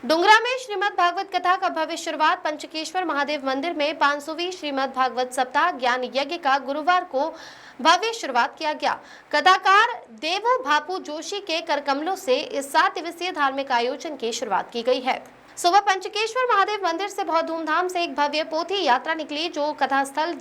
डुंगरा में श्रीमद् भागवत कथा का भव्य शुरुआत। पंचकेश्वर महादेव मंदिर में 500वीं श्रीमद् भागवत सप्ताह ज्ञान यज्ञ का गुरुवार को भव्य शुरुआत किया गया। कथाकार देवो भापू जोशी के करकमलों से इस 7 दिवसीय धार्मिक आयोजन की शुरुआत की गई है। सुबह पंचकेश्वर महादेव मंदिर से बहुत धूमधाम से एक भव्य पोथी यात्रा निकली जो कथास्थल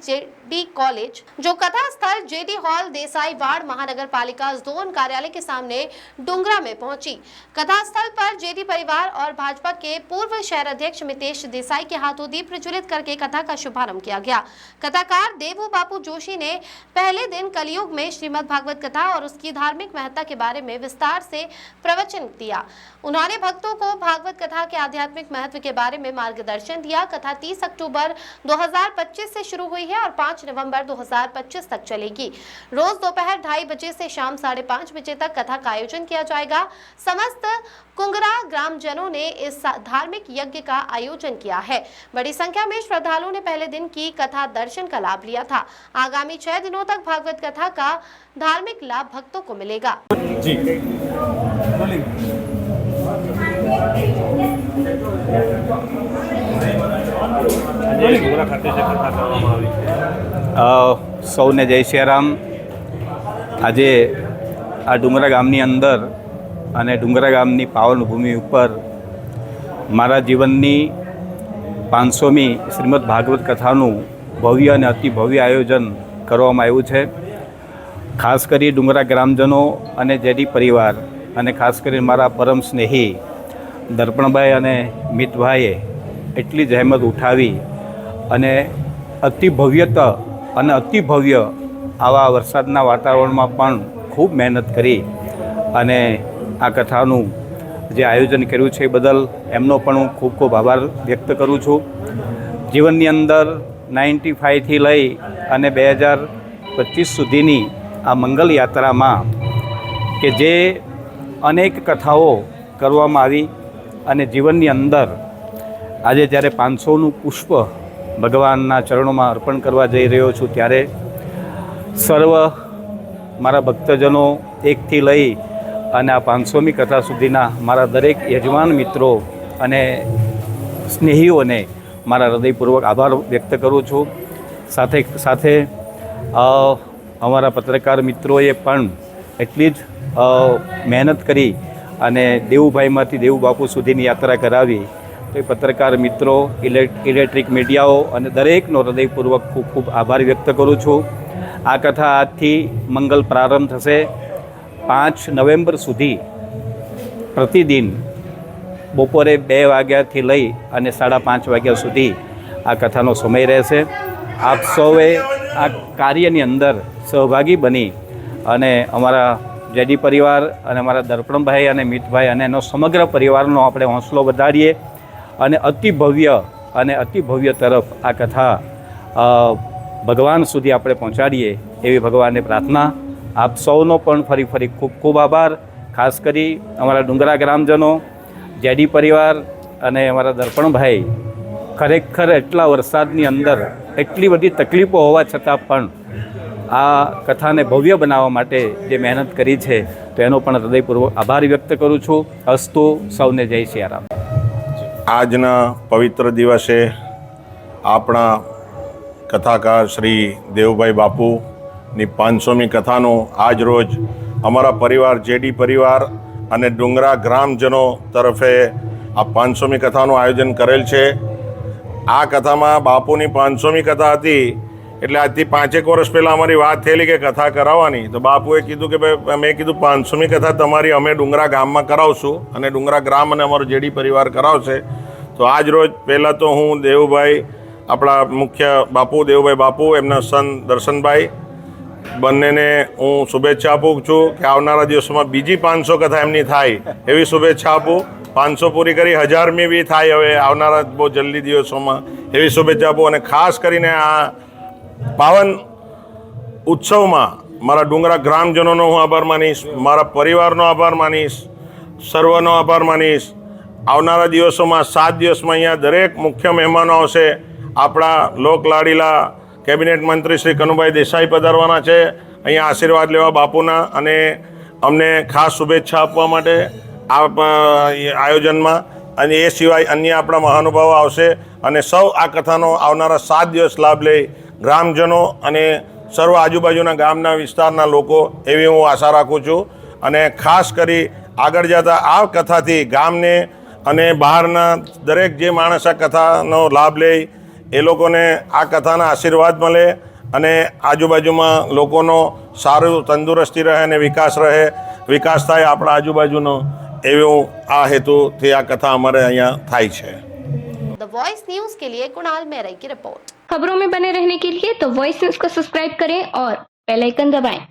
जेडी हॉल देसाई वार्ड महानगर पालिका जोन कार्यालय के सामने डुंगरा में पहुंची। कथास्थल पर जेडी परिवार और भाजपा के पूर्व शहर अध्यक्ष मितेश देसाई के हाथों दीप प्रज्वलित करके कथा का शुभारंभ किया गया। कथाकार देवू बापू जोशी ने पहले दिन कलयुग में श्रीमद् भागवत कथा और उसकी धार्मिक महत्ता के बारे में विस्तार से प्रवचन दिया। उन्होंने भक्तों को भागवत कथा के आध्यात्मिक महत्व के बारे में मार्गदर्शन दिया। कथा 30 अक्टूबर 2025 से शुरू हुई है और 5 नवंबर 2025 तक चलेगी। रोज दोपहर 2:30 बजे से शाम 5:30 बजे तक कथा का आयोजन किया जाएगा। समस्त कुंगरा ग्रामजनों ने इस धार्मिक यज्ञ का आयोजन किया है। बड़ी संख्या में श्रद्धालुओं ने पहले दिन की कथा दर्शन का लाभ लिया था। आगामी 6 दिनों तक भागवत कथा का धार्मिक लाभ भक्तों को मिलेगा। जी। સૌને જય સિયારામ। આજે આ ડુંગરા ગામની અંદર અને ડુંગરા ગામની પાવન ભૂમિ ઉપર મારા જીવનની 500મી શ્રીમદ્ ભાગવત કથાનું ભવ્ય અને અતિ ભવ્ય આયોજન કરવામાં આવ્યું છે। ખાસ કરી ડુંગરા ગ્રામજનો અને જેડી પરિવાર અને ખાસ કરીને મારા પરમ સ્નેહી દર્પણભાઈ અને મિતભાઈએ એટલી જહેમત ઉઠાવી અને અતિ ભવ્યતા અને અતિ ભવ્ય આવા વરસાદના વાતાવરણમાં પણ ખૂબ મહેનત કરી અને આ કથાનું જે આયોજન કર્યું છે એ બદલ એમનો પણ હું ખૂબ ખૂબ આભાર વ્યક્ત કરું છું। જીવનની અંદર 95થી લઈ અને 2025 સુધીની આ મંગલ યાત્રામાં કે જે અનેક કથાઓ કરવામાં આવી અને જીવનની અંદર આજે જ્યારે 500નું પુષ્પ ભગવાનના ચરણોમાં અર્પણ કરવા જઈ રહ્યો છું ત્યારે સર્વ મારા ભક્તજનો એકથી લઈ અને આ 500મી કથા સુધીના મારા દરેક યજમાન મિત્રો અને સ્નેહીઓને મારા હૃદયપૂર્વક આભાર વ્યક્ત કરું છું। સાથે સાથે અમારા પત્રકાર મિત્રોએ પણ એટલી જ મહેનત કરી અને દેવુભાઈમાંથી દેવુ બાપુ સુધીની યાત્રા કરાવી તો એ પત્રકાર મિત્રો ઇલેક્ટ્રિક મીડિયાઓ અને દરેકનો હૃદયપૂર્વક ખૂબ ખૂબ આભાર વ્યક્ત કરું છું। આ કથા આજથી મંગલ પ્રારંભ થશે। 5 નવેમ્બર સુધી પ્રતિદિન બપોરે 2 વાગ્યાથી લઈ અને 5:30 વાગ્યા સુધી આ કથાનો સમય રહેશે। આપ સૌએ આ કાર્યની અંદર સહભાગી બની અને અમારા જેડી પરિવાર અને અમારા દર્પણભાઈ અને મિતભાઈ અને એનો સમગ્ર પરિવારનો આપણે હોંસલો વધારીએ અને અતિ ભવ્ય તરફ આ કથા ભગવાન સુધી આપણે પહોંચાડીએ એવી ભગવાનને પ્રાર્થના। આપ સૌનો પણ ફરી ખૂબ ખૂબ આભાર। ખાસ કરી અમારા ડુંગરા ગ્રામજનો જેડી પરિવાર અને અમારા દર્પણભાઈ ખરેખર એટલા વરસાદની અંદર એટલી બધી તકલીફો હોવા છતાં પણ આ કથાને ભવ્ય બનાવવા માટે જે મહેનત કરી છે તો એનો પણ હૃદયપૂર્વક આભાર વ્યક્ત કરું છું। અસ્તુ। સૌને જય સિયારામ। આજના પવિત્ર દિવસે આપણા કથાકાર શ્રી દેવુભાઈ બાપુની 500મી કથાનું આજ રોજ અમારા પરિવાર જેડી પરિવાર અને ડુંગરા ગ્રામજનો તરફે આ 500મી કથાનું આયોજન કરેલ છે। આ કથામાં બાપુની 500મી કથા હતી એટલે આજથી 5 વર્ષ પહેલાં અમારી વાત થયેલી કે કથા કરાવવાની તો બાપુએ કીધું કે ભાઈ મેં કીધું 500મી કથા તમારી અમે ડુંગરા ગામમાં કરાવશું અને ડુંગરા ગ્રામ અને અમારો જેડી પરિવાર કરાવશે। તો આજ રોજ પહેલાં તો હું દેવુભાઈ આપણા મુખ્ય બાપુ દેવુભાઈ બાપુ એમના સન દર્શનભાઈ બંનેને હું શુભેચ્છા આપું છું કે આવનારા દિવસોમાં બીજી 500 કથા એમની થાય એવી શુભેચ્છા આપું। 500 પૂરી કરી 1000મી બી થાય હવે આવનારા બહુ જલ્દી દિવસોમાં એવી શુભેચ્છા આપું। અને ખાસ કરીને આ પાવન ઉત્સવમાં મારા ડુંગરા ગ્રામજનોનો હું આભાર માનીશ, મારા પરિવારનો આભાર માનીશ, સર્વનો આભાર માનીશ। આવનારા દિવસોમાં 7 દિવસમાં અહીંયા દરેક મુખ્ય મહેમાનો આવશે। આપણા લોકલાડીલા કેબિનેટ મંત્રી શ્રી કનુભાઈ દેસાઈ પધારવાના છે અહીંયા આશીર્વાદ લેવા બાપુના અને અમને ખાસ શુભેચ્છા આપવા માટે આ આયોજનમાં અને એ સિવાય અન્ય આપણા મહાનુભાવો આવશે અને સૌ આ કથાનો આવનારા 7 દિવસ લાભ લે ગ્રામજનો અને સર્વ આજુબાજુના ગામના વિસ્તારના લોકો, એવી હું આશા રાખું છું. અને ખાસ કરી આગળ જતાં આ કથાથી ગામને અને બહારના દરેક જે માણસ આ કથાનો લાભ લે એ લોકોને આ કથાના આશીર્વાદ મળે અને આજુબાજુમાં લોકોનો સારું તંદુરસ્તી રહે અને વિકાસ થાય આપણા આજુબાજુનો, એવું આ હેતુથી આ કથા અમારે અહીંયા થાય છે. द वॉइस न्यूज के लिए कुणाल मेहरा की रिपोर्ट. खबरों में बने रहने के लिए द वॉइस न्यूज को सब्सक्राइब करें और बेल आइकन दबाएं.